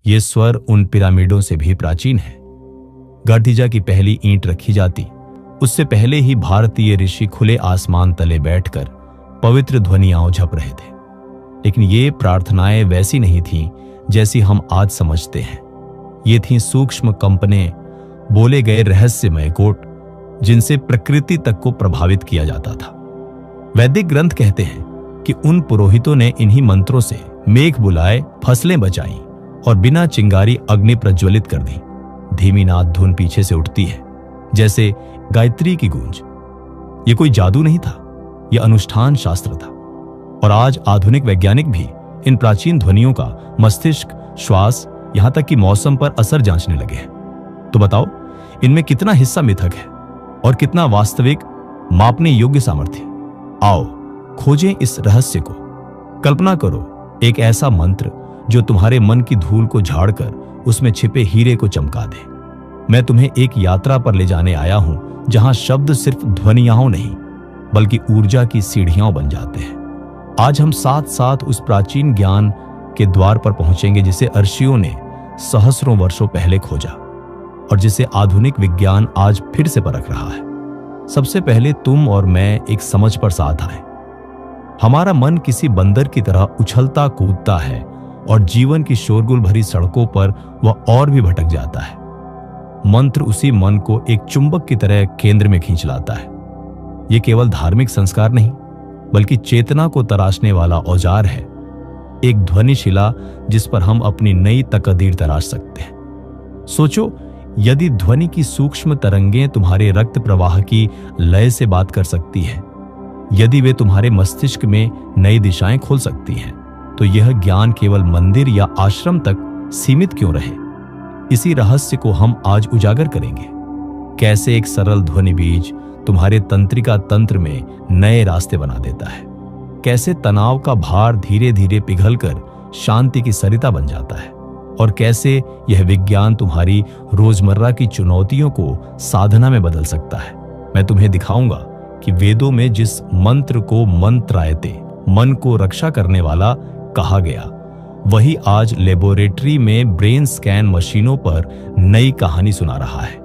ये स्वर उन पिरामिडों से भी प्राचीन है। गर्दिजा की पहली ईंट रखी जाती उससे पहले ही भारतीय ऋषि खुले आसमान तले बैठकर पवित्र ध्वनियां झप रहे थे। लेकिन ये प्रार्थनाएं वैसी नहीं थीं जैसी हम आज समझते हैं। ये थीं सूक्ष्म कंपने, बोले गए रहस्यमय कोट जिनसे प्रकृति तक को प्रभावित किया जाता था। वैदिक ग्रंथ कहते हैं कि उन पुरोहितों ने इन्हीं मंत्रों से मेघ बुलाए, फसलें बचाई और बिना चिंगारी अग्नि प्रज्वलित कर दी। धीमी नाद धुन पीछे से उठती है जैसे गायत्री की गूंज। ये कोई जादू नहीं था, यह अनुष्ठान शास्त्र था। और आज आधुनिक वैज्ञानिक भी इन प्राचीन ध्वनियों का मस्तिष्क, श्वास, यहां तक कि मौसम पर असर जांचने लगे हैं। तो बताओ, इनमें कितना हिस्सा मिथक है और कितना वास्तविक मापने योग्य सामर्थ्य। आओ खोजें इस रहस्य को। कल्पना करो एक ऐसा मंत्र जो तुम्हारे मन की धूल को झाड़कर उसमें छिपे हीरे को चमका दे। मैं तुम्हें एक यात्रा पर ले जाने आया हूं जहां शब्द सिर्फ ध्वनियां नहीं बल्कि ऊर्जा की सीढ़ियां बन जाते हैं। आज हम साथ साथ उस प्राचीन ज्ञान के द्वार पर पहुंचेंगे जिसे ऋषियों ने सहस्रों वर्षों पहले खोजा और जिसे आधुनिक विज्ञान आज फिर से परख रहा है। सबसे पहले तुम और मैं एक समझ पर साथ आए। हमारा मन किसी बंदर की तरह उछलता कूदता है और जीवन की शोरगुल भरी सड़कों पर वह और भी भटक जाता है। मंत्र उसी मन को एक चुंबक की तरह केंद्र में खींच लाता है। यह केवल धार्मिक संस्कार नहीं बल्कि चेतना को तराशने वाला औजार है, एक ध्वनिशिला जिस पर हम अपनी नई तकदीर तराश सकते हैं। सोचो, यदि ध्वनि की सूक्ष्म तरंगें तुम्हारे रक्त प्रवाह की लय से बात कर सकती है, यदि वे तुम्हारे मस्तिष्क में नई दिशाएं खोल सकती हैं, तो यह ज्ञान केवल मंदिर या आश्रम तक सीमित क्यों रहे? इसी रहस्य को हम आज उजागर करेंगे। कैसे एक सरल ध्वनि बीज तुम्हारे तंत्रिका तंत्र में नए रास्ते बना देता है, कैसे तनाव का भार धीरे धीरे पिघलकर शांति की सरिता बन जाता है, और कैसे यह विज्ञान तुम्हारी रोजमर्रा की चुनौतियों को साधना में बदल सकता है। मैं तुम्हें दिखाऊंगा कि वेदों में जिस मंत्र को मंत्रायते, मन को रक्षा करने वाला कहा गया, वही आज लेबोरेटरी में ब्रेन स्कैन मशीनों पर नई कहानी सुना रहा है।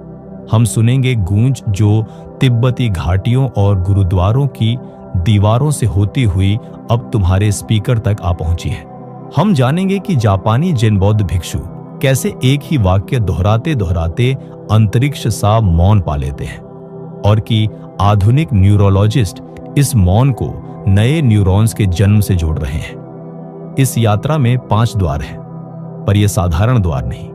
हम सुनेंगे गूंज जो तिब्बती घाटियों और गुरुद्वारों की दीवारों से होती हुई अब तुम्हारे स्पीकर तक आ पहुंची है। हम जानेंगे कि जापानी जैन बौद्ध भिक्षु कैसे एक ही वाक्य दोहराते दोहराते अंतरिक्ष सा मौन पा लेते हैं, और कि आधुनिक न्यूरोलॉजिस्ट इस मौन को नए न्यूरॉन्स के जन्म से जोड़ रहे हैं। इस यात्रा में 5 द्वार हैं, पर यह साधारण द्वार नहीं,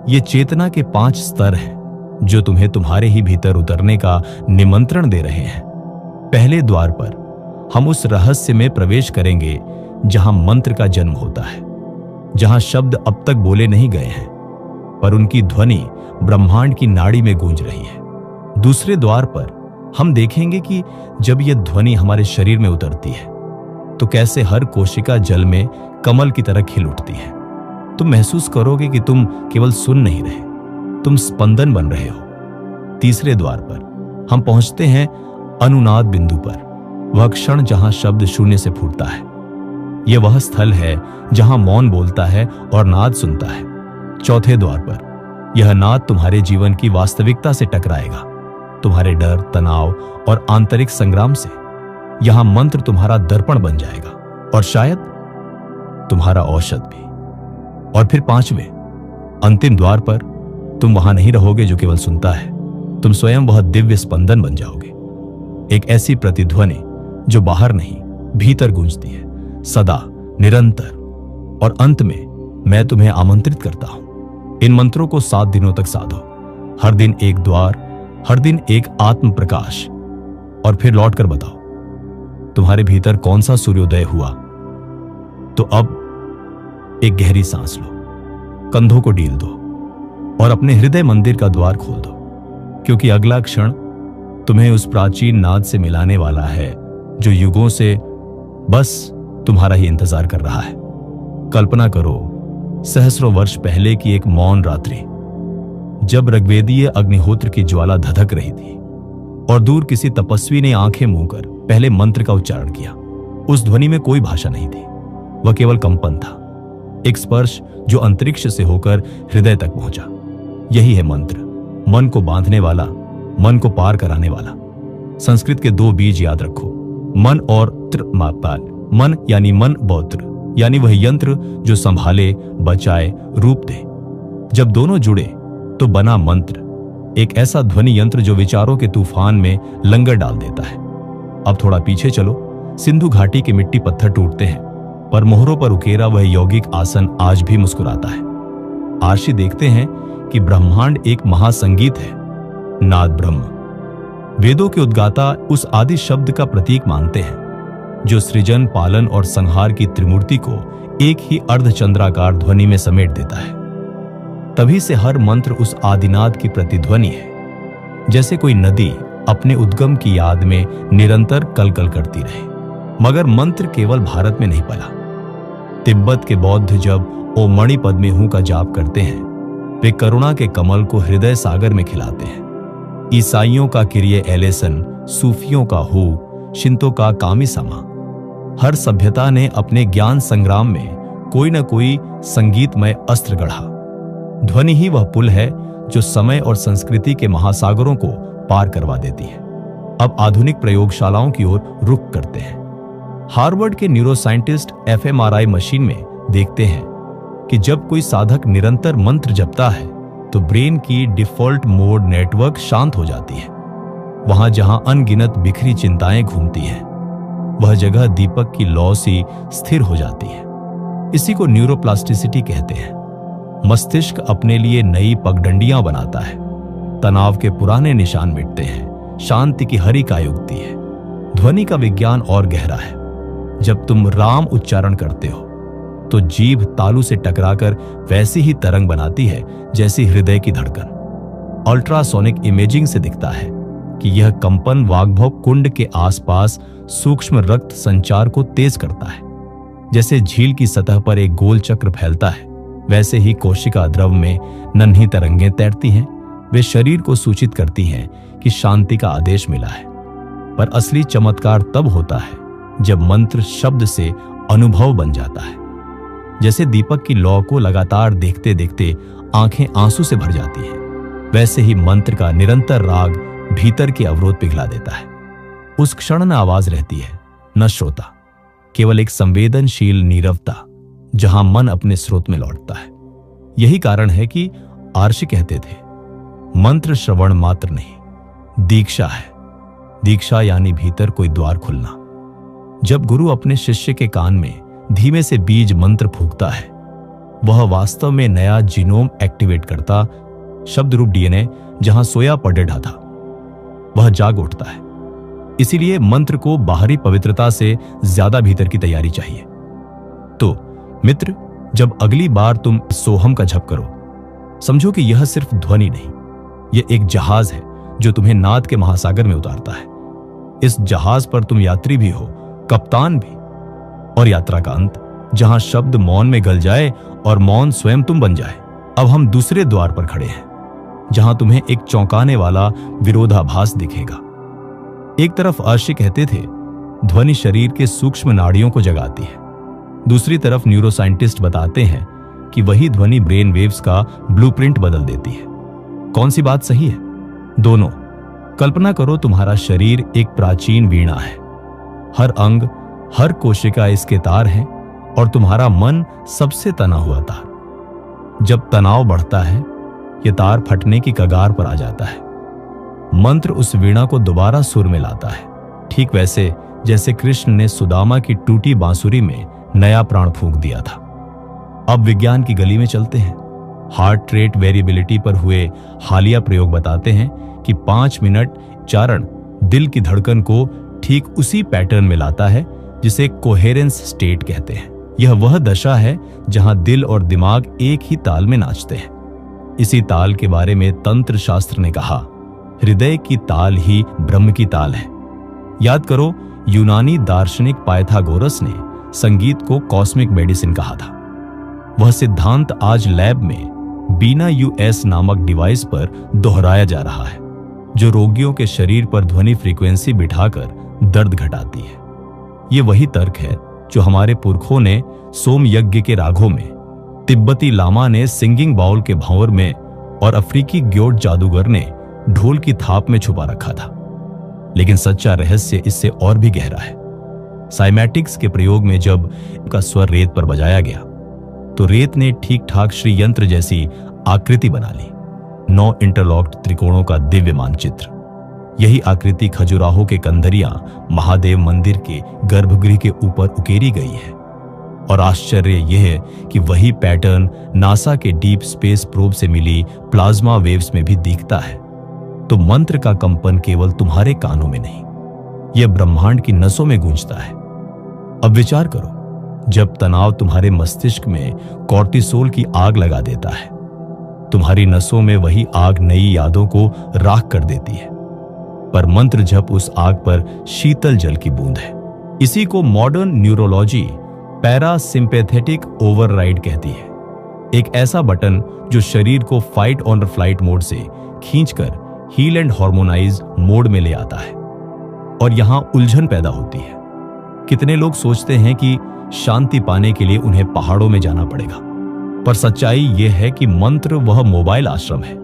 ये चेतना के 5 स्तर हैं जो तुम्हें तुम्हारे ही भीतर उतरने का निमंत्रण दे रहे हैं। पहले द्वार पर हम उस रहस्य में प्रवेश करेंगे जहां मंत्र का जन्म होता है, जहां शब्द अब तक बोले नहीं गए हैं पर उनकी ध्वनि ब्रह्मांड की नाड़ी में गूंज रही है। दूसरे द्वार पर हम देखेंगे कि जब यह ध्वनि हमारे शरीर में उतरती है तो कैसे हर कोशिका जल में कमल की तरह खिल उठती है। तुम महसूस करोगे कि तुम केवल सुन नहीं रहे, तुम स्पंदन बन रहे हो। तीसरे द्वार पर हम पहुंचते हैं अनुनाद बिंदु पर, वह क्षण जहां शब्द शून्य से फूटता है। यह वह स्थल है जहां मौन बोलता है और नाद सुनता है। चौथे द्वार पर यह नाद तुम्हारे जीवन की वास्तविकता से टकराएगा, तुम्हारे डर, तनाव और आंतरिक संग्राम से। यहां मंत्र तुम्हारा दर्पण बन जाएगा और शायद तुम्हारा औषध भी। और फिर 5वें अंतिम द्वार पर तुम वहां नहीं रहोगे जो केवल सुनता है, तुम स्वयं वह दिव्य स्पंदन बन जाओगे, एक ऐसी प्रतिध्वनि जो बाहर नहीं भीतर गूंजती है, सदा, निरंतर। और अंत में मैं तुम्हें आमंत्रित करता हूं, इन मंत्रों को 7 दिनों तक साधो। हर दिन एक द्वार, हर दिन एक आत्म प्रकाश, और फिर लौट कर बताओ तुम्हारे भीतर कौन सा सूर्योदय हुआ। तो अब एक गहरी सांस लो, कंधों को ढील दो और अपने हृदय मंदिर का द्वार खोल दो, क्योंकि अगला क्षण तुम्हें उस प्राचीन नाद से मिलाने वाला है जो युगों से बस तुम्हारा ही इंतजार कर रहा है। कल्पना करो सहस्रों वर्ष पहले की एक मौन रात्रि, जब ऋग्वेदीय अग्निहोत्र की ज्वाला धधक रही थी और दूर किसी तपस्वी ने आंखें मूंद कर पहले मंत्र का उच्चारण किया। उस ध्वनि में कोई भाषा नहीं थी, वह केवल कंपन था, एक स्पर्श जो अंतरिक्ष से होकर हृदय तक पहुंचा। यही है मंत्र, मन को बांधने वाला, मन को पार कराने वाला। संस्कृत के दो बीज याद रखो, मन और त्र। मन यानी मन बौत्र, यानी वह यंत्र जो संभाले, बचाए, रूप दे। जब दोनों जुड़े तो बना मंत्र, एक ऐसा ध्वनि यंत्र जो विचारों के तूफान में लंगर डाल देता है। अब थोड़ा पीछे चलो, सिंधु घाटी के मिट्टी पत्थर टूटते हैं, पर मोहरों पर उकेरा वह यौगिक आसन आज भी मुस्कुराता है। आर्षि देखते हैं कि ब्रह्मांड एक महासंगीत है, नाद ब्रह्म। वेदों के उद्गाता उस आदि शब्द का प्रतीक मानते हैं जो सृजन, पालन और संहार की त्रिमूर्ति को एक ही अर्धचंद्राकार ध्वनि में समेट देता है। तभी से हर मंत्र उस आदिनाद की प्रतिध्वनि है, जैसे कोई नदी अपने उद्गम की याद में निरंतर कलकल करती रहे। मगर मंत्र केवल भारत में नहीं पला। तिब्बत के बौद्ध जब ओ मणि पद्मे हूं का जाप करते हैं, वे करुणा के कमल को हृदय सागर में खिलाते हैं। ईसाइयों का किरिये एलेसन, सूफियों का हु, शिंतो का कामी समा। हर सभ्यता ने अपने ज्ञान संग्राम में कोई न कोई संगीतमय अस्त्र गढ़ा। ध्वनि ही वह पुल है जो समय और संस्कृति के महासागरों को पार करवा देती है। अब आधुनिक प्रयोगशालाओं की ओर रुख करते हैं। हार्वर्ड के न्यूरोसाइंटिस्ट fMRI मशीन में देखते हैं कि जब कोई साधक निरंतर मंत्र जपता है तो ब्रेन की डिफॉल्ट मोड नेटवर्क शांत हो जाती है। वहां जहां अनगिनत बिखरी चिंताएं घूमती हैं, वह जगह दीपक की लौ सी स्थिर हो जाती है। इसी को न्यूरोप्लास्टिसिटी कहते हैं। मस्तिष्क अपने लिए नई पगडंडियां बनाता है, तनाव के पुराने निशान मिटते हैं, शांति की हरी काय उगती है। ध्वनि का विज्ञान और गहरा है। जब तुम राम उच्चारण करते हो तो जीभ तालू से टकराकर वैसी ही तरंग बनाती है जैसी हृदय की धड़कन। अल्ट्रासोनिक इमेजिंग से दिखता है कि यह कंपन वाग्भव कुंड के आसपास सूक्ष्म रक्त संचार को तेज करता है। जैसे झील की सतह पर एक गोल चक्र फैलता है, वैसे ही कोशिका द्रव में नन्ही तरंगें तैरती हैं। वे शरीर को सूचित करती हैं कि शांति का आदेश मिला है। पर असली चमत्कार तब होता है जब मंत्र शब्द से अनुभव बन जाता है। जैसे दीपक की लौ को लगातार देखते देखते आंखें आंसू से भर जाती हैं, वैसे ही मंत्र का निरंतर राग भीतर के अवरोध पिघला देता है। उस क्षण न आवाज रहती है, न श्रोता, केवल एक संवेदनशील नीरवता जहां मन अपने स्रोत में लौटता है। यही कारण है कि आर्षि कहते थे, मंत्र श्रवण मात्र नहीं, दीक्षा है। दीक्षा यानी भीतर कोई द्वार खुलना। जब गुरु अपने शिष्य के कान में धीमे से बीज मंत्र फूंकता है, वह वास्तव में नया जीनोम एक्टिवेट करता, शब्द रूप डीएनए जहां सोया पड़ेढ़ा था वह जाग उठता है। इसीलिए मंत्र को बाहरी पवित्रता से ज्यादा भीतर की तैयारी चाहिए। तो मित्र, जब अगली बार तुम सोहम का जप करो, समझो कि यह सिर्फ ध्वनि नहीं, यह एक जहाज है जो तुम्हें नाद के महासागर में उतारता है। इस जहाज पर तुम यात्री भी हो, कप्तान भी। और यात्रा का अंत, जहां शब्द मौन में गल जाए और मौन स्वयं तुम बन जाए। अब हम दूसरे द्वार पर खड़े हैं, जहां तुम्हें एक चौंकाने वाला विरोधाभास दिखेगा। एक तरफ आर्षि कहते थे, ध्वनि शरीर के सूक्ष्म नाड़ियों को जगाती है। दूसरी तरफ न्यूरोसाइंटिस्ट बताते हैं कि वही ध्वनि ब्रेन वेव्स का ब्लूप्रिंट बदल देती है। कौन सी बात सही है? दोनों। कल्पना करो, तुम्हारा शरीर एक प्राचीन वीणा है। हर अंग, हर कोशिका इसके तार हैं और तुम्हारा मन सबसे तना हुआ तार। जब तनाव बढ़ता है, यह तार फटने की कगार पर आ जाता है। मंत्र उस वीणा को दोबारा सुर में लाता है, ठीक वैसे जैसे कृष्ण ने सुदामा की टूटी बांसुरी में नया प्राण फूंक दिया था। अब विज्ञान की गली में चलते हैं। हार्ट रेट वेरिएबिलिटी पर हुए हालिया प्रयोग बताते हैं कि 5 मिनट चारण दिल की धड़कन को ठीक उसी पैटर्न में लाता है जिसे कोहेरेंस स्टेट कहते हैं। यह वह दशा है जहां दिल और दिमाग एक ही ताल में नाचते हैं। इसी ताल के बारे में तंत्र शास्त्र ने कहा, हृदय की ताल ही ब्रह्म की ताल है। याद करो, यूनानी दार्शनिक पाइथागोरस ने संगीत को कॉस्मिक मेडिसिन कहा था। वह सिद्धांत आज लैब में बीना यूएस नामक डिवाइस पर दोहराया जा रहा है, जो रोगियों के शरीर पर ध्वनि फ्रीक्वेंसी बिठाकर दर्द घटाती है। ये वही तर्क है जो हमारे पुरखों ने सोम यज्ञ के रागों में तिब्बती लामा ने सिंगिंग बाउल के भंवर में और अफ्रीकी ग्योट जादूगर ने ढोल की थाप में छुपा रखा था। लेकिन सच्चा रहस्य इससे और भी गहरा है। साइमैटिक्स के प्रयोग में जब का स्वर रेत पर बजाया गया तो रेत ने ठीक ठाक श्री यंत्र जैसी आकृति बना ली, 9 इंटरलॉक्ड त्रिकोणों का दिव्य मानचित्र। यही आकृति खजुराहो के कंदरिया महादेव मंदिर के गर्भगृह के ऊपर उकेरी गई है। और आश्चर्य यह है कि वही पैटर्न नासा के डीप स्पेस प्रोब से मिली प्लाज्मा वेव्स में भी दिखता है। तो मंत्र का कंपन केवल तुम्हारे कानों में नहीं, यह ब्रह्मांड की नसों में गूंजता है। अब विचार करो, जब तनाव तुम्हारे मस्तिष्क में कॉर्टिसोल की आग लगा देता है, तुम्हारी नसों में वही आग नई यादों को राख कर देती है। पर मंत्र जप उस आग पर शीतल जल की बूंद है। इसी को मॉडर्न न्यूरोलॉजी पैरासिम्पैथेटिक ओवरराइड कहती है। एक ऐसा बटन जो शरीर को फाइट ऑन फ्लाइट मोड से खींचकर हील एंड हार्मोनाइज मोड में ले आता है। और यहां उलझन पैदा होती है। कितने लोग सोचते हैं कि शांति पाने के लिए उन्हें पहाड़ों में जाना पड़ेगा, पर सच्चाई यह है कि मंत्र वह मोबाइल आश्रम है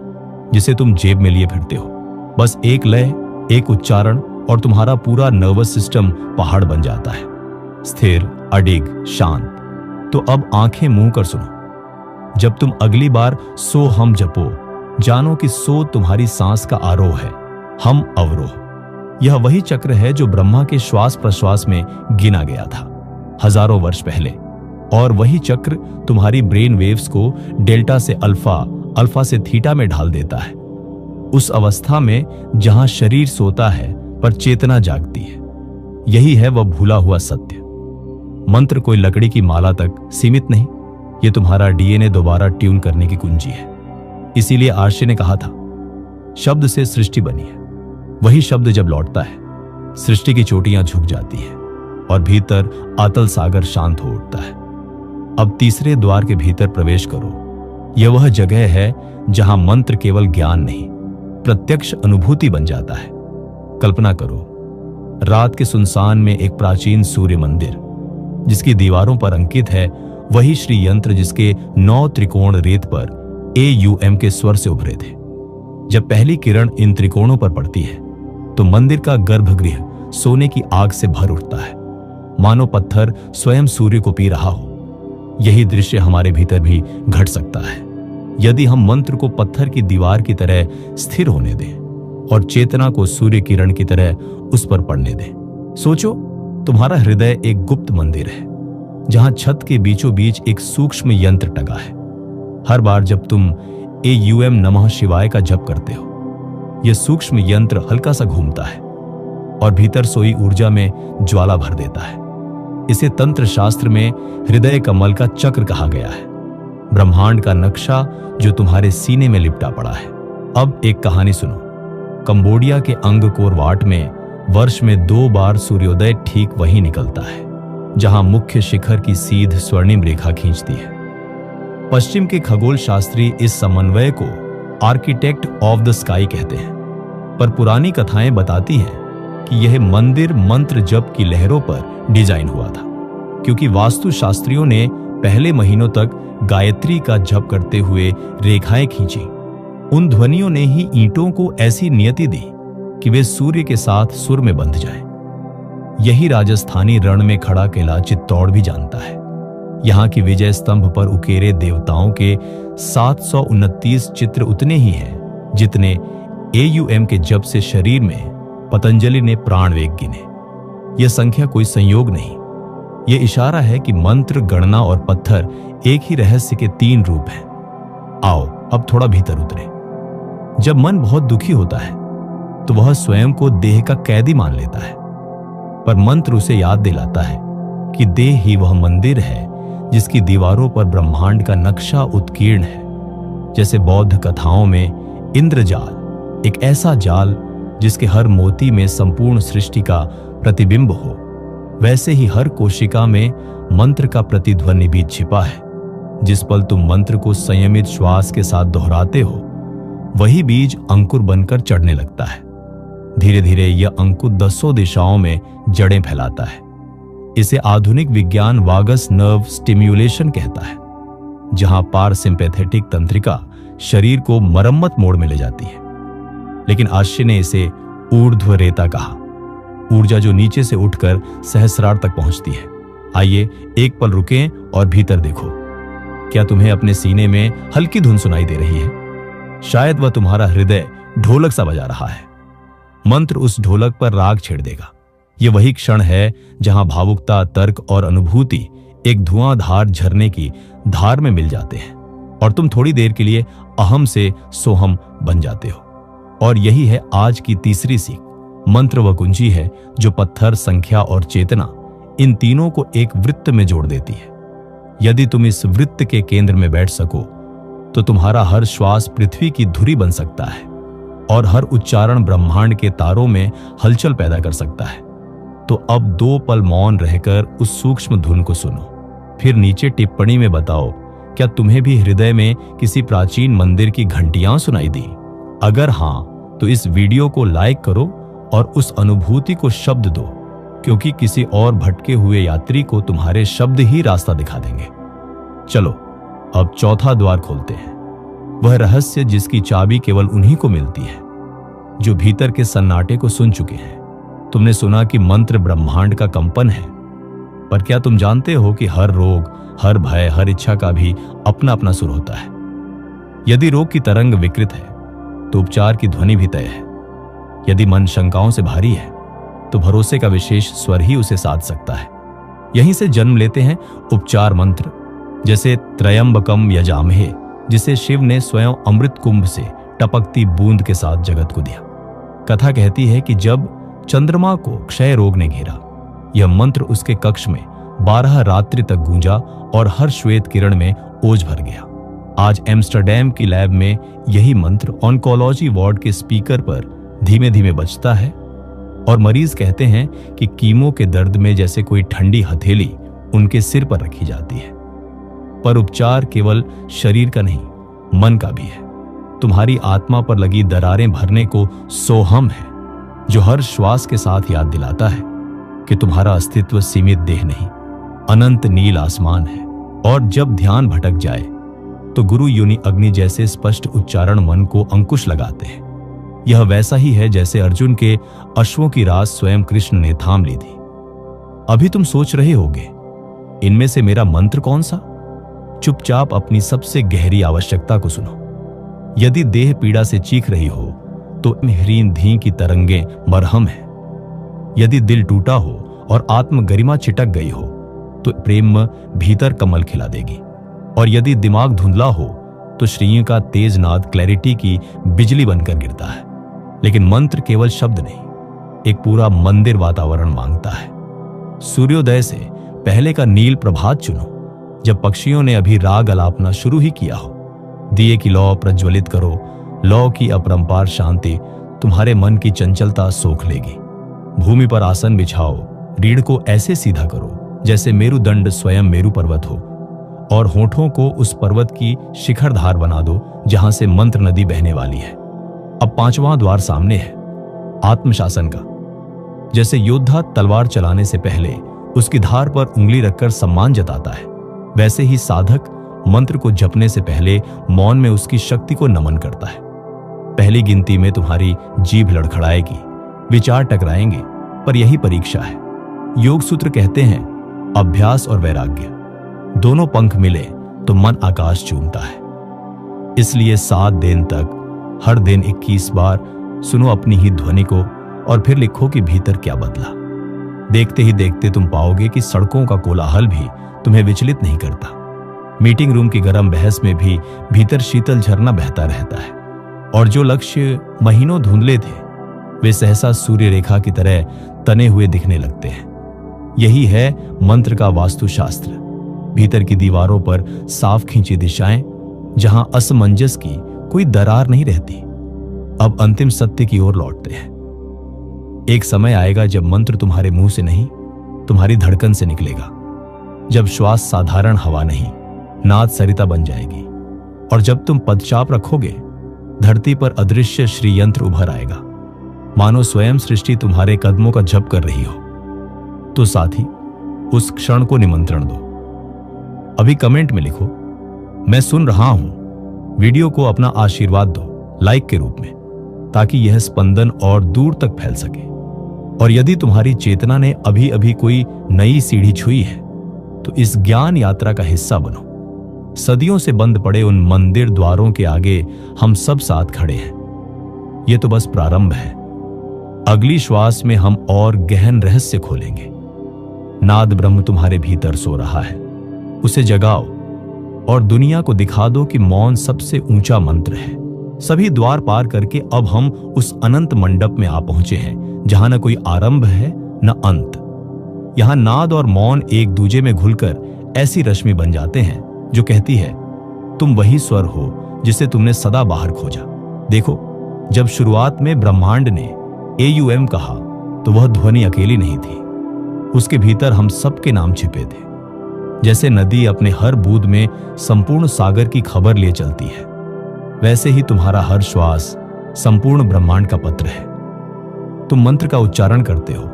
जिसे तुम जेब में लिए फिरते हो। बस एक लय, एक उच्चारण और तुम्हारा पूरा नर्वस सिस्टम पहाड़ बन जाता है, स्थिर, अडिग, शांत। तो अब आंखें मूंद कर सुनो। जब तुम अगली बार सो हम जपो, जानो कि सो तुम्हारी सांस का आरोह है, हम अवरोह। यह वही चक्र है जो ब्रह्मा के श्वास प्रश्वास में गिना गया था हजारों वर्ष पहले। और वही चक्र तुम्हारी ब्रेन वेव्स को डेल्टा से अल्फा, अल्फा से थीटा में ढाल देता है, उस अवस्था में जहां शरीर सोता है पर चेतना जागती है। यही है वह भूला हुआ सत्य। मंत्र कोई लकड़ी की माला तक सीमित नहीं, यह तुम्हारा डीएनए दोबारा ट्यून करने की कुंजी है। इसीलिए आर्षे ने कहा था, शब्द से सृष्टि बनी है। वही शब्द जब लौटता है, सृष्टि की चोटियां झुक जाती है और भीतर अतल सागर शांत हो उठता है। अब तीसरे द्वार के भीतर प्रवेश करो। यह वह जगह है जहां मंत्र केवल ज्ञान नहीं, प्रत्यक्ष अनुभूति बन जाता है। कल्पना करो, रात के सुनसान में एक प्राचीन सूर्य मंदिर जिसकी दीवारों पर अंकित है वही श्री यंत्र जिसके 9 त्रिकोण रेत पर AUM के स्वर से उभरे थे। जब पहली किरण इन त्रिकोणों पर पड़ती है तो मंदिर का गर्भगृह सोने की आग से भर उठता है, मानो पत्थर स्वयं सूर्य को पी रहा हो। यही दृश्य हमारे भीतर भी घट सकता है यदि हम मंत्र को पत्थर की दीवार की तरह स्थिर होने दें और चेतना को सूर्य किरण की तरह उस पर पड़ने दें। सोचो, तुम्हारा हृदय एक गुप्त मंदिर है जहां छत के बीचों बीच एक सूक्ष्म यंत्र टंगा है। हर बार जब तुम AUM नमः शिवाय का जप करते हो, यह सूक्ष्म यंत्र हल्का सा घूमता है और भीतर सोई ऊर्जा में ज्वाला भर देता है। इसे तंत्र शास्त्र में हृदय कमल का चक्र कहा गया है, ब्रह्मांड का नक्शा जो तुम्हारे सीने में लिपटा पड़ा है। अब एक कहानी सुनो। कंबोडिया के अंगकोर वाट में वर्ष में 2 बार सूर्योदय ठीक वहीं निकलता है जहां मुख्य शिखर की सीध स्वर्णिम रेखा खींचती है। पश्चिम के खगोल शास्त्री इस समन्वय को आर्किटेक्ट ऑफ द स्काई कहते हैं, पर पुरानी कथाएं बताती हैं कि यह मंदिर मंत्र जप की लहरों पर डिजाइन हुआ था, क्योंकि वास्तु शास्त्रियों ने पहले महीनों तक गायत्री का जप करते हुए रेखाएं खींची। उन ध्वनियों ने ही ईंटों को ऐसी नियति दी कि वे सूर्य के साथ सुर में बंध जाएं। यही राजस्थानी रण में खड़ा किला चित्तौड़ भी जानता है। यहाँ की विजय स्तंभ पर उकेरे देवताओं के 729 चित्र उतने ही हैं जितने AUM के जप से शरीर में पतंजलि ने प्राण वेग गिने। यह संख्या कोई संयोग नहीं, यह इशारा है कि मंत्र, गणना और पत्थर एक ही रहस्य के 3 रूप हैं। आओ अब थोड़ा भीतर उतरे। जब मन बहुत दुखी होता है तो वह स्वयं को देह का कैदी मान लेता है, पर मंत्र उसे याद दिलाता है कि देह ही वह मंदिर है जिसकी दीवारों पर ब्रह्मांड का नक्शा उत्कीर्ण है। जैसे बौद्ध कथाओं में इंद्रजाल, एक ऐसा जाल जिसके हर मोती में संपूर्ण सृष्टि का प्रतिबिंब हो, वैसे ही हर कोशिका में मंत्र का प्रतिध्वनि भी छिपा है। जिस पल तुम मंत्र को संयमित श्वास के साथ दोहराते हो, वही बीज अंकुर बनकर चढ़ने लगता है। धीरे धीरे यह अंकुर 10 दिशाओं में जड़ें फैलाता है। इसे आधुनिक विज्ञान वागस नर्व स्टिम्युलेशन कहता है। जहां पारसिम्पैथेटिक तंत्रिका शरीर को मरम्मत मोड में ले जाती है। लेकिन आश्य ने इसे ऊर्ध्व रेता कहा, ऊर्जा जो नीचे से उठकर सहस्रार तक पहुंचती है। आइए एक पल रुकें और भीतर देखो। क्या तुम्हें अपने सीने में हल्की धुन सुनाई दे रही है? शायद वह तुम्हारा हृदय ढोलक सा बजा रहा है। मंत्र उस ढोलक पर राग छेड़ देगा। यह वही क्षण है जहां भावुकता, तर्क और अनुभूति एक धुआंधार झरने की धार में मिल जाते हैं और तुम थोड़ी देर के लिए अहम से सोहम बन जाते हो। और यही है आज की तीसरी सीख। मंत्र वह कुंजी है जो पत्थर, संख्या और चेतना, इन तीनों को एक वृत्त में जोड़ देती है। यदि तुम इस वृत्त के केंद्र में बैठ सको तो तुम्हारा हर श्वास पृथ्वी की धुरी बन सकता है और हर उच्चारण ब्रह्मांड के तारों में हलचल पैदा कर सकता है। तो अब 2 पल मौन रहकर उस सूक्ष्म धुन को सुनो, फिर नीचे टिप्पणी में बताओ, क्या तुम्हें भी हृदय में किसी प्राचीन मंदिर की घंटियां सुनाई दी? अगर हां, तो इस वीडियो को लाइक करो और उस अनुभूति को शब्द दो, क्योंकि किसी और भटके हुए यात्री को तुम्हारे शब्द ही रास्ता दिखा देंगे। चलो अब चौथा द्वार खोलते हैं, वह रहस्य जिसकी चाबी केवल उन्हीं को मिलती है जो भीतर के सन्नाटे को सुन चुके हैं। तुमने सुना कि मंत्र ब्रह्मांड का कंपन है, पर क्या तुम जानते हो कि हर रोग, हर भय, हर इच्छा का भी अपना अपना सुर होता है। यदि रोग की तरंग विकृत है तो उपचार की ध्वनि भी तय है। यदि मन शंकाओं से भारी है तो भरोसे का विशेष स्वर ही उसे साध सकता है। यहीं से जन्म लेते हैं उपचार मंत्र, जैसे त्रयंबकम यजामहे, जिसे शिव ने स्वयं अमृत कुंभ से टपकती बूंद के साथ जगत को दिया। कथा कहती है कि जब चंद्रमा को क्षय रोग ने घेरा, यह मंत्र उसके कक्ष में 12 रात्रि तक गूंजा और हर श्वेत किरण में ओज भर गया। आज एम्स्टरडैम की लैब में यही मंत्र ऑन्कोलॉजी वार्ड के स्पीकर पर धीमे धीमे बजता है और मरीज कहते हैं कि कीमो के दर्द में जैसे कोई ठंडी हथेली उनके सिर पर रखी जाती है। पर उपचार केवल शरीर का नहीं, मन का भी है। तुम्हारी आत्मा पर लगी दरारें भरने को सोहम है, जो हर श्वास के साथ याद दिलाता है कि तुम्हारा अस्तित्व सीमित देह नहीं, अनंत नील आसमान है। और जब ध्यान भटक जाए तो गुरु योनि अग्नि जैसे स्पष्ट उच्चारण मन को अंकुश लगाते हैं। यह वैसा ही है जैसे अर्जुन के अश्वों की रास स्वयं कृष्ण ने थाम ली थी। अभी तुम सोच रहे होगे, इनमें से मेरा मंत्र कौन सा? चुपचाप अपनी सबसे गहरी आवश्यकता को सुनो। यदि देह पीड़ा से चीख रही हो तो ह्रीं धी की तरंगें मरहम है। यदि दिल टूटा हो और आत्म गरिमा चिटक गई हो तो प्रेम भीतर कमल खिला देगी। और यदि दिमाग धुंधला हो तो श्रीय का तेज नाद क्लैरिटी की बिजली बनकर गिरता है। लेकिन मंत्र केवल शब्द नहीं, एक पूरा मंदिर वातावरण मांगता है। सूर्योदय से पहले का नील प्रभात चुनो, जब पक्षियों ने अभी राग अलापना शुरू ही किया हो। दिए की लौ प्रज्वलित करो, लौ की अपरंपार शांति तुम्हारे मन की चंचलता सोख लेगी। भूमि पर आसन बिछाओ, रीढ़ को ऐसे सीधा करो जैसे मेरुदंड स्वयं मेरु पर्वत हो, और होठों को उस पर्वत की शिखर धार बना दो जहां से मंत्र नदी बहने वाली है। अब 5वां द्वार सामने है, आत्मशासन का। जैसे योद्धा तलवार चलाने से पहले उसकी धार पर उंगली रखकर सम्मान जताता है, वैसे ही साधक मंत्र को जपने से पहले मौन में उसकी शक्ति को नमन करता है। पहली गिनती में तुम्हारी जीभ लड़खड़ाएगी, विचार टकराएंगे, पर यही परीक्षा है। योग सूत्र कहते हैं, अभ्यास और वैराग्य दोनों पंख मिले तो मन आकाश चूमता है। इसलिए 7 दिन तक हर दिन 21 बार सुनो अपनी ही ध्वनि को और फिर लिखो कि भीतर क्या बदला। देखते ही देखते तुम पाओगे कि सड़कों का कोलाहल भी तुम्हें विचलित नहीं करता। मीटिंग रूम की गर्म बहस में भी भीतर शीतल झरना बहता रहता है, और जो लक्ष्य महीनों धुंधले थे वे सहसा सूर्य रेखा की तरह तने हुए दिखने लगते हैं। यही है मंत्र का वास्तुशास्त्र। भीतर की दीवारों पर साफ खींची दिशाएं, जहां असमंजस की कोई दरार नहीं रहती। अब अंतिम सत्य की ओर लौटते हैं। एक समय आएगा जब मंत्र तुम्हारे मुंह से नहीं, तुम्हारी धड़कन से निकलेगा। जब श्वास साधारण हवा नहीं, नाद सरिता बन जाएगी। और जब तुम पदचाप रखोगे, धरती पर अदृश्य श्रीयंत्र उभर आएगा, मानो स्वयं सृष्टि तुम्हारे कदमों का जप कर रही हो। तो साथी, उस क्षण को निमंत्रण दो। अभी कमेंट में लिखो, मैं सुन रहा हूं। वीडियो को अपना आशीर्वाद दो लाइक के रूप में, ताकि यह स्पंदन और दूर तक फैल सके। और यदि तुम्हारी चेतना ने अभी अभी कोई नई सीढ़ी छुई है तो इस ज्ञान यात्रा का हिस्सा बनो। सदियों से बंद पड़े उन मंदिर द्वारों के आगे हम सब साथ खड़े हैं। यह तो बस प्रारंभ है। अगली श्वास में हम और गहन रहस्य खोलेंगे। नाद ब्रह्म तुम्हारे भीतर सो रहा है, उसे जगाओ और दुनिया को दिखा दो कि मौन सबसे ऊंचा मंत्र है। सभी द्वार पार करके अब हम उस अनंत मंडप में आ पहुंचे हैं जहां न कोई आरंभ है न अंत। यहां नाद और मौन एक दूजे में घुलकर ऐसी रश्मि बन जाते हैं जो कहती है, तुम वही स्वर हो जिसे तुमने सदा बाहर खोजा। देखो, जब शुरुआत में ब्रह्मांड ने AUM कहा तो वह ध्वनि अकेली नहीं थी, उसके भीतर हम सबके नाम छिपे थे। जैसे नदी अपने हर बूंद में संपूर्ण सागर की खबर लिए चलती है, वैसे ही तुम्हारा हर श्वास संपूर्ण ब्रह्मांड का पत्र है। तुम मंत्र का उच्चारण करते हो,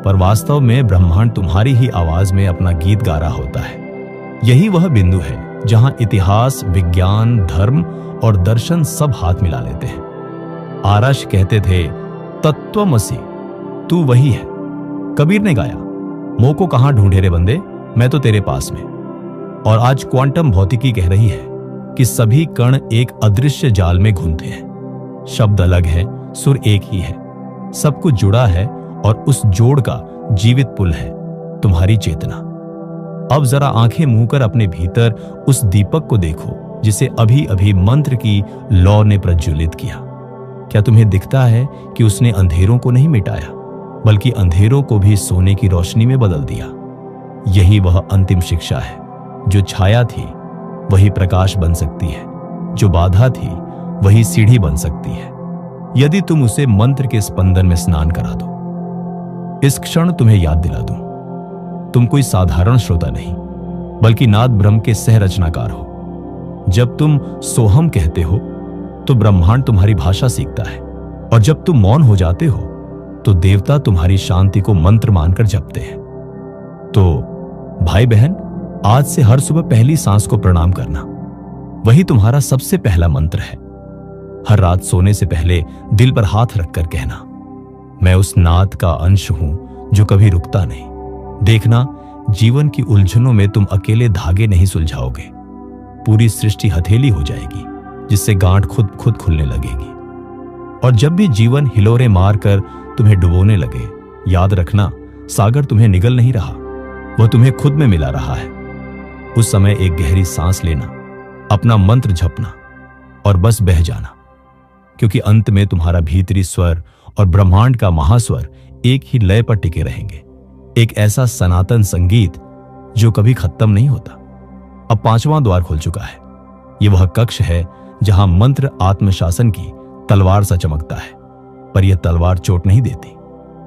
पर वास्तव में ब्रह्मांड तुम्हारी ही आवाज में अपना गीत गा रहा होता है। यही वह बिंदु है जहां इतिहास, विज्ञान, धर्म और दर्शन सब हाथ मिला लेते हैं। आरश कहते थे, तत्त्वमसि, तू वही है। कबीर ने गाया, मोह को कहां ढूंढे रे बंदे, मैं तो तेरे पास में। और आज क्वांटम भौतिकी कह रही है कि सभी कण एक अदृश्य जाल में घूमते हैं। शब्द अलग है, सुर एक ही है, सब कुछ जुड़ा है और उस जोड़ का जीवित पुल है तुम्हारी चेतना। अब जरा आंखें मूव कर अपने भीतर उस दीपक को देखो जिसे अभी अभी मंत्र की लौ ने प्रज्वलित किया। क्या तुम्हें दिखता है कि उसने अंधेरों को नहीं मिटाया, बल्कि अंधेरों को भी सोने की रोशनी में बदल दिया। यही वह अंतिम शिक्षा है। जो छाया थी वही प्रकाश बन सकती है, जो बाधा थी वही सीढ़ी बन सकती है, यदि तुम उसे मंत्र के स्पंदन में स्नान करा दो। इस क्षण तुम्हें याद दिला दूं, तुम कोई साधारण श्रोता नहीं, बल्कि नाद ब्रह्म के सह रचनाकार हो। जब तुम सोहम कहते हो तो ब्रह्मांड तुम्हारी भाषा सीखता है, और जब तुम मौन हो जाते हो तो देवता तुम्हारी शांति को मंत्र मानकर जपते हैं। तो भाई बहन, आज से हर सुबह पहली सांस को प्रणाम करना, वही तुम्हारा सबसे पहला मंत्र है। हर रात सोने से पहले दिल पर हाथ रखकर कहना, मैं उस नाद का अंश हूं जो कभी रुकता नहीं। देखना, जीवन की उलझनों में तुम अकेले धागे नहीं सुलझाओगे, पूरी सृष्टि हथेली हो जाएगी जिससे गांठ खुद खुद खुलने लगेगी। और जब भी जीवन हिलोरे मारकर तुम्हें डुबोने लगे, याद रखना, सागर तुम्हें निगल नहीं रहा, वह तुम्हें खुद में मिला रहा है। उस समय एक गहरी सांस लेना, अपना मंत्र जपना और बस बह जाना, क्योंकि अंत में तुम्हारा भीतरी स्वर और ब्रह्मांड का महास्वर एक ही लय पर टिके रहेंगे। एक ऐसा सनातन संगीत जो कभी खत्म नहीं होता। अब 5वां द्वार खुल चुका है। यह वह कक्ष है जहां मंत्र आत्मशासन की तलवार सा चमकता है, पर यह तलवार चोट नहीं देती।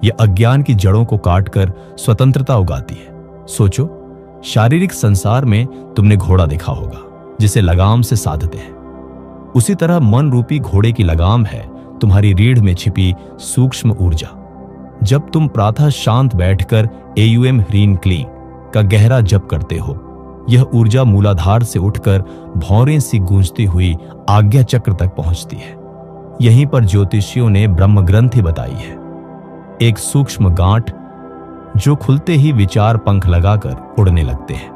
यह अज्ञान की जड़ों को काटकर स्वतंत्रता उगाती है। सोचो, शारीरिक संसार में तुमने घोड़ा देखा होगा जिसे लगाम से साधते हैं। उसी तरह मन रूपी घोड़े की लगाम है तुम्हारी रीढ़ में छिपी सूक्ष्म ऊर्जा। जब तुम प्रातः शांत बैठकर AUM ह्रीं क्लीं का गहरा जप करते हो, यह ऊर्जा मूलाधार से उठकर भौरें सी गूंजती हुई आज्ञा चक्र तक पहुंचती है। यहीं पर ज्योतिषियों ने ब्रह्म ग्रंथि बताई है, एक सूक्ष्म गांठ जो खुलते ही विचार पंख लगाकर उड़ने लगते हैं।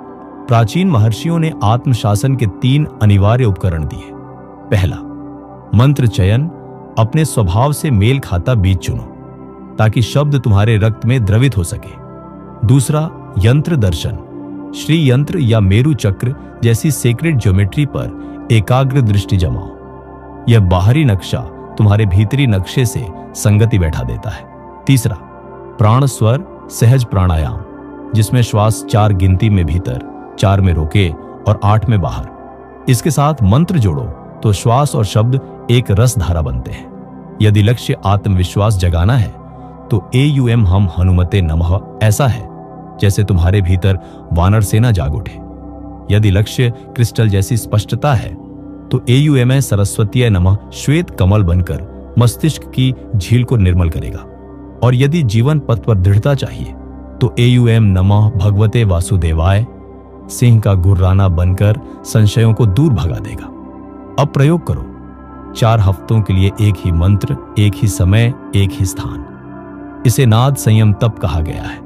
प्राचीन महर्षियों ने आत्मशासन के 3 अनिवार्य उपकरण दिए। पहला, मंत्र चयन, अपने स्वभाव से मेल खाता बीज चुनो ताकि शब्द तुम्हारे रक्त में द्रवित हो सके। दूसरा, यंत्र दर्शन, श्री यंत्र या मेरु चक्र जैसी सेक्रेड ज्योमेट्री पर एकाग्र दृष्टि जमाओ। यह बाहरी नक्शा तुम्हारे भीतरी नक्शे से संगति बैठा देता है। तीसरा, प्राण स्वर सहज प्राणायाम, जिसमें श्वास 4 गिनती में भीतर, 4 में रोके और 8 में बाहर। इसके साथ मंत्र जोड़ो तो श्वास और शब्द एक रस धारा बनते हैं। यदि लक्ष्य आत्मविश्वास जगाना है तो AUM हम हनुमते नमः ऐसा है जैसे तुम्हारे भीतर वानर सेना जाग उठे। यदि लक्ष्य क्रिस्टल जैसी स्पष्टता है तो AUM सरस्वतीय नमः श्वेत कमल बनकर मस्तिष्क की झील को निर्मल करेगा। और यदि जीवन पथ पर दृढ़ता चाहिए तो AUM नमः भगवते वासुदेवाय सिंह का गुर्राना बनकर संशयों को दूर भगा देगा। अब प्रयोग करो। 4 हफ्तों के लिए एक ही मंत्र, एक ही समय, एक ही स्थान। इसे नाद संयम तप कहा गया है।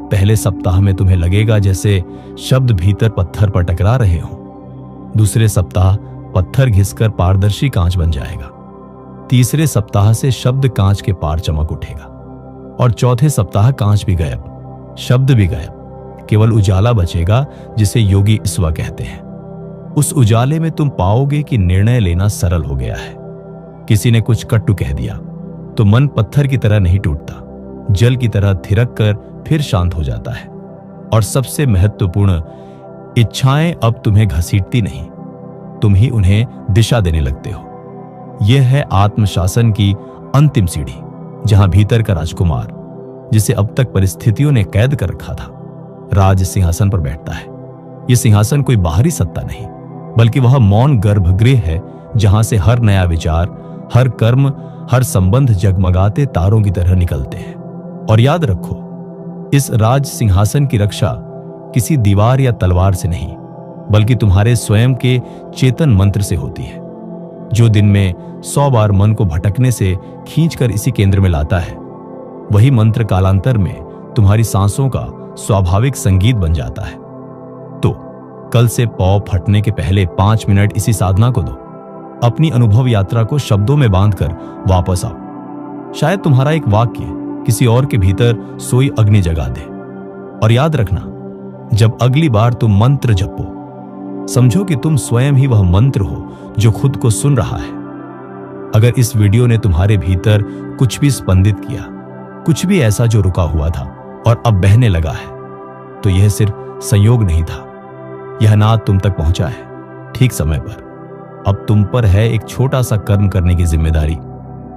पहले सप्ताह में तुम्हें लगेगा जैसे शब्द भीतर पत्थर पर टकरा रहे हो। दूसरे सप्ताह पत्थर घिसकर पारदर्शी कांच बन जाएगा। तीसरे सप्ताह से शब्द कांच के पार चमक उठेगा और चौथे सप्ताह कांच भी गायब, शब्द भी गायब, केवल उजाला बचेगा जिसे योगी ईश्वर कहते हैं। उस उजाले में तुम पाओगे कि निर्णय लेना सरल हो गया है। किसी ने कुछ कटु कह दिया तो मन पत्थर की तरह नहीं टूटता, जल की तरह थिरक कर फिर शांत हो जाता है। और सबसे महत्वपूर्ण, इच्छाएं अब तुम्हें घसीटती नहीं, तुम ही उन्हें दिशा देने लगते हो। यह है आत्मशासन की अंतिम सीढ़ी, जहां भीतर का राजकुमार, जिसे अब तक परिस्थितियों ने कैद कर रखा था, राज सिंहासन पर बैठता है। यह सिंहासन कोई बाहरी सत्ता नहीं, बल्कि वह मौन गर्भगृह है जहां से हर नया विचार, हर कर्म, हर संबंध जगमगाते तारों की तरह निकलते हैं। और याद रखो, इस राज सिंहासन की रक्षा किसी दीवार या तलवार से नहीं, बल्कि तुम्हारे स्वयं के चेतन मंत्र से होती है, जो दिन में 100 बार मन को भटकने से खींचकर इसी केंद्र में लाता है। वही मंत्र कालांतर में तुम्हारी सांसों का स्वाभाविक संगीत बन जाता है। तो कल से पौ फटने के पहले 5 मिनट इसी साधना को दो। अपनी अनुभव यात्रा को शब्दों में बांधकर वापस आओ। शायद तुम्हारा एक वाक्य किसी और के भीतर सोई अग्नि जगा दे। और याद रखना, जब अगली बार तुम मंत्र जपो, समझो कि तुम स्वयं ही वह मंत्र हो जो खुद को सुन रहा है। अगर इस वीडियो ने तुम्हारे भीतर कुछ भी स्पंदित किया, कुछ भी ऐसा जो रुका हुआ था और अब बहने लगा है, तो यह सिर्फ संयोग नहीं था, यह नाद तुम तक पहुंचा है ठीक समय पर। अब तुम पर है एक छोटा सा कर्म करने की जिम्मेदारी।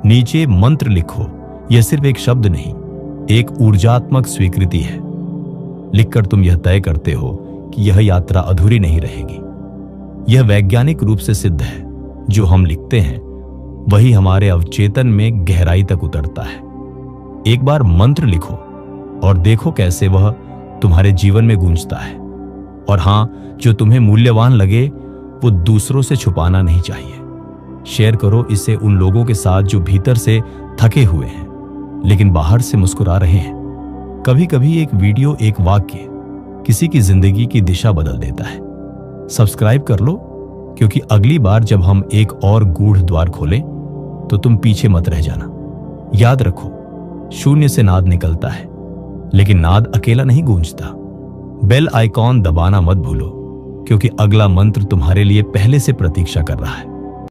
नीचे मंत्र लिखो। यह सिर्फ एक शब्द नहीं, एक ऊर्जात्मक स्वीकृति है। लिखकर तुम यह तय करते हो कि यह यात्रा अधूरी नहीं रहेगी। यह वैज्ञानिक रूप से सिद्ध है, जो हम लिखते हैं वही हमारे अवचेतन में गहराई तक उतरता है। एक बार मंत्र लिखो और देखो कैसे वह तुम्हारे जीवन में गूंजता है। और हां, जो तुम्हें मूल्यवान लगे वो दूसरों से छुपाना नहीं चाहिए। शेयर करो इसे उन लोगों के साथ जो भीतर से थके हुए हैं लेकिन बाहर से मुस्कुरा रहे हैं। कभी कभी एक वीडियो, एक वाक्य किसी की जिंदगी की दिशा बदल देता है। सब्सक्राइब कर लो, क्योंकि अगली बार जब हम एक और गूढ़ द्वार खोलें तो तुम पीछे मत रह जाना। याद रखो, शून्य से नाद निकलता है, लेकिन नाद अकेला नहीं गूंजता। बेल आइकॉन दबाना मत भूलो, क्योंकि अगला मंत्र तुम्हारे लिए पहले से प्रतीक्षा कर रहा है।